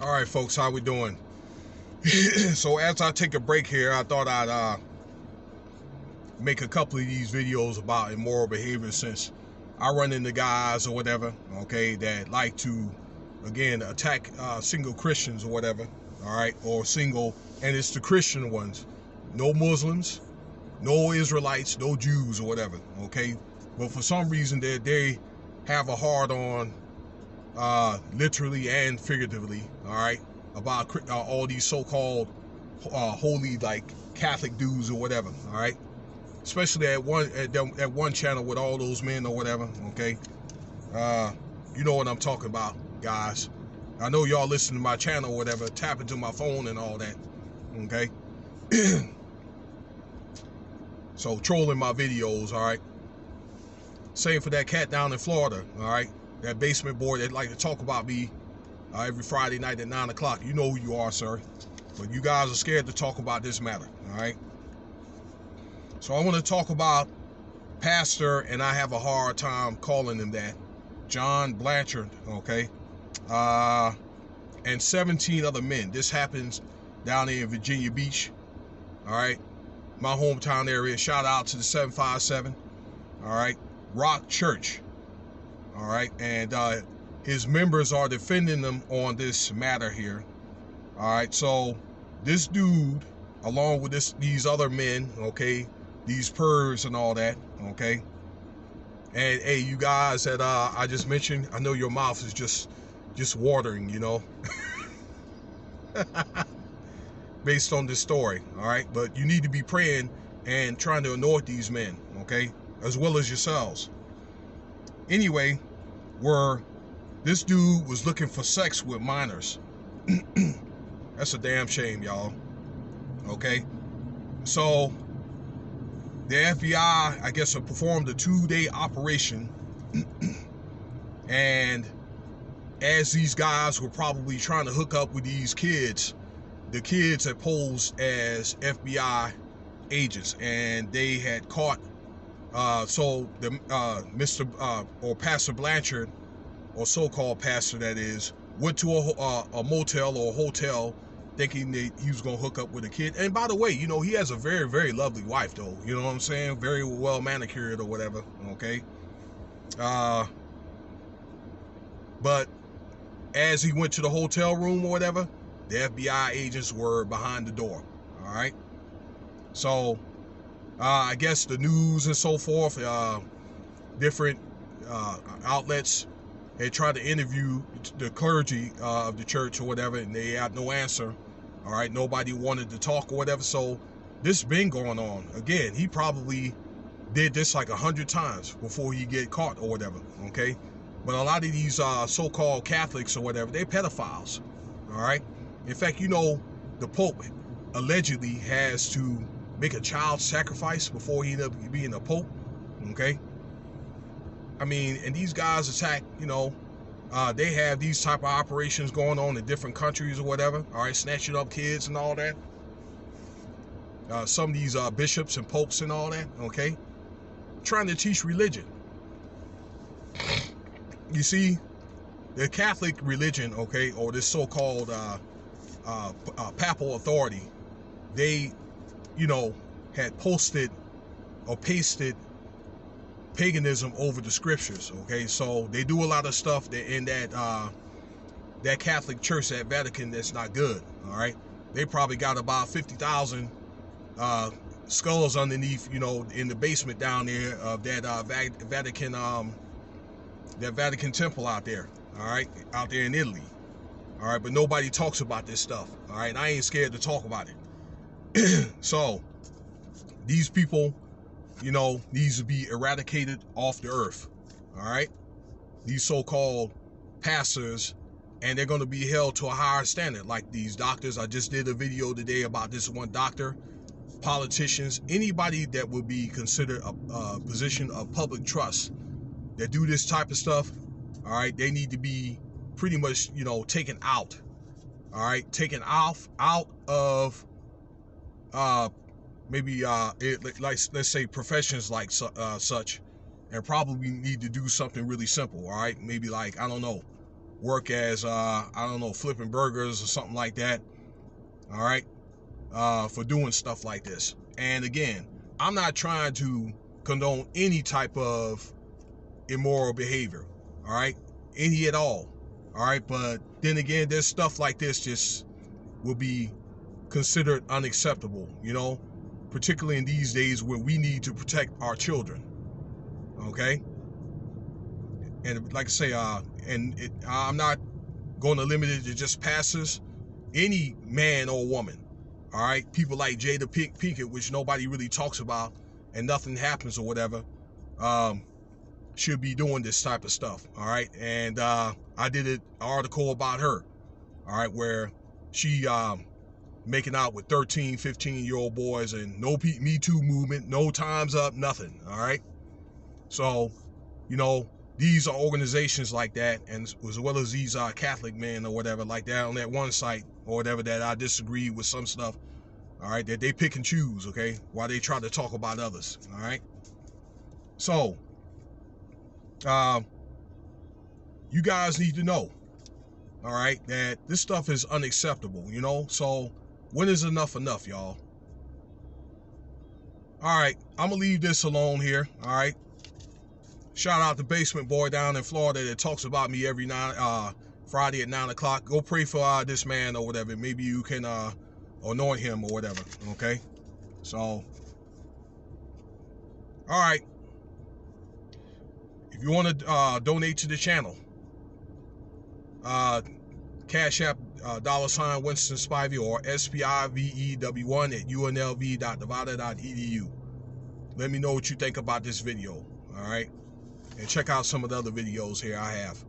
All right, folks, how we doing? So as I take a break here, I thought I'd make a couple of these videos about immoral behavior, since I run into guys or whatever, okay, that like to, again, attack single Christians or whatever, all right, or single, and it's the Christian ones, no Muslims, no Israelites, no Jews or whatever, okay, but for some reason they have a hard on, literally and figuratively, all right, about all these so-called holy, like, Catholic dudes or whatever, all right, especially at one channel with all those men or whatever, okay. You know what I'm talking about, guys. I know y'all listen to my channel or whatever, tap into my phone and all that, okay. So trolling my videos, all right. Same for that cat down in Florida, all right, that basement boy that like to talk about me every Friday night at 9 o'clock. You know who you are, sir. But you guys are scared to talk about this matter, all right? So I want to talk about Pastor, and I have a hard time calling him that, John Blanchard, okay? And 17 other men. This happens down there in Virginia Beach, all right? My hometown area. Shout out to the 757, all right? Rock Church, all right? And his members are defending them on this matter here, all right? So this dude, along with these other men, okay, these pervs and all that, okay, and hey, you guys that I just mentioned, I know your mouth is just watering, you know, based on this story, all right, but you need to be praying and trying to anoint these men, okay, as well as yourselves. Anyway, where this dude was looking for sex with minors. That's a damn shame, y'all. Okay, so the FBI, I guess, performed a 2-day operation, and as these guys were probably trying to hook up with these kids, the kids had posed as FBI agents, and they had caught. So the Mr. Or Pastor Blanchard, or so-called pastor that is, went to a motel or a hotel thinking that he was going to hook up with a kid. And by the way, you know, he has a very, very lovely wife, though. You know what I'm saying? Very well manicured or whatever, okay? But as he went to the hotel room or whatever, the FBI agents were behind the door, all right? So I guess the news and so forth, different outlets, they tried to interview the clergy of the church or whatever, and they had no answer. All right, nobody wanted to talk or whatever. So this been going on. Again, he probably did this like 100 times before he get caught or whatever. Okay, but a lot of these so-called Catholics or whatever, they pedophiles. All right. In fact, you know, the Pope allegedly has to make a child sacrifice before he ended up being a Pope. Okay. I mean, and these guys attack, you know, they have these type of operations going on in different countries or whatever, all right, snatching up kids and all that. Some of these bishops and popes and all that, okay, trying to teach religion. You see, the Catholic religion, okay, or this so-called papal authority, they, you know, had posted or pasted paganism over the scriptures, okay? So they do a lot of stuff that in that Catholic Church at Vatican that's not good, all right? They probably got about 50,000 skulls underneath, you know, in the basement down there of that Vatican temple out there, all right, out there in Italy, all right? But nobody talks about this stuff, all right? And I ain't scared to talk about it. So these people, you know, needs to be eradicated off the earth, all right? These so-called pastors, and they're going to be held to a higher standard, like these doctors. I just did a video today about this one doctor, politicians, anybody that would be considered a position of public trust that do this type of stuff, all right? They need to be pretty much, you know, taken out, all right? Taken out of maybe let's say professions like such, and probably need to do something really simple, all right? Maybe, like, I don't know, work as I don't know, flipping burgers or something like that. All right, for doing stuff like this. And again, I'm not trying to condone any type of immoral behavior. All right, any at all. All right, but then again, there's stuff like this just will be considered unacceptable, you know, particularly in these days where we need to protect our children. Okay, and like I say, I'm not going to limit it to just pastors, any man or woman. All right, people like Jada Pinkett, which nobody really talks about, and nothing happens or whatever, should be doing this type of stuff. All right, and I did an article about her. All right, where she making out with 13, 15-year-old boys, and no Me Too movement, no time's up, nothing. All right, so you know, these are organizations like that, and as well as these Catholic men or whatever like that on that one site or whatever that I disagree with some stuff. All right, that they pick and choose, okay, while they try to talk about others. All right, so you guys need to know, all right, that this stuff is unacceptable, you know. So when is enough, y'all? All right, I'm gonna leave this alone here. All right, shout out to Basement Boy down in Florida that talks about me every Friday at 9 o'clock. Go pray for this man or whatever. Maybe you can anoint him or whatever. Okay, so all right, if you want to donate to the channel, Cash App $ Winston Spivey or SPIVEW1 at unlv.nevada.edu. Let me know what you think about this video. All right, and check out some of the other videos here I have.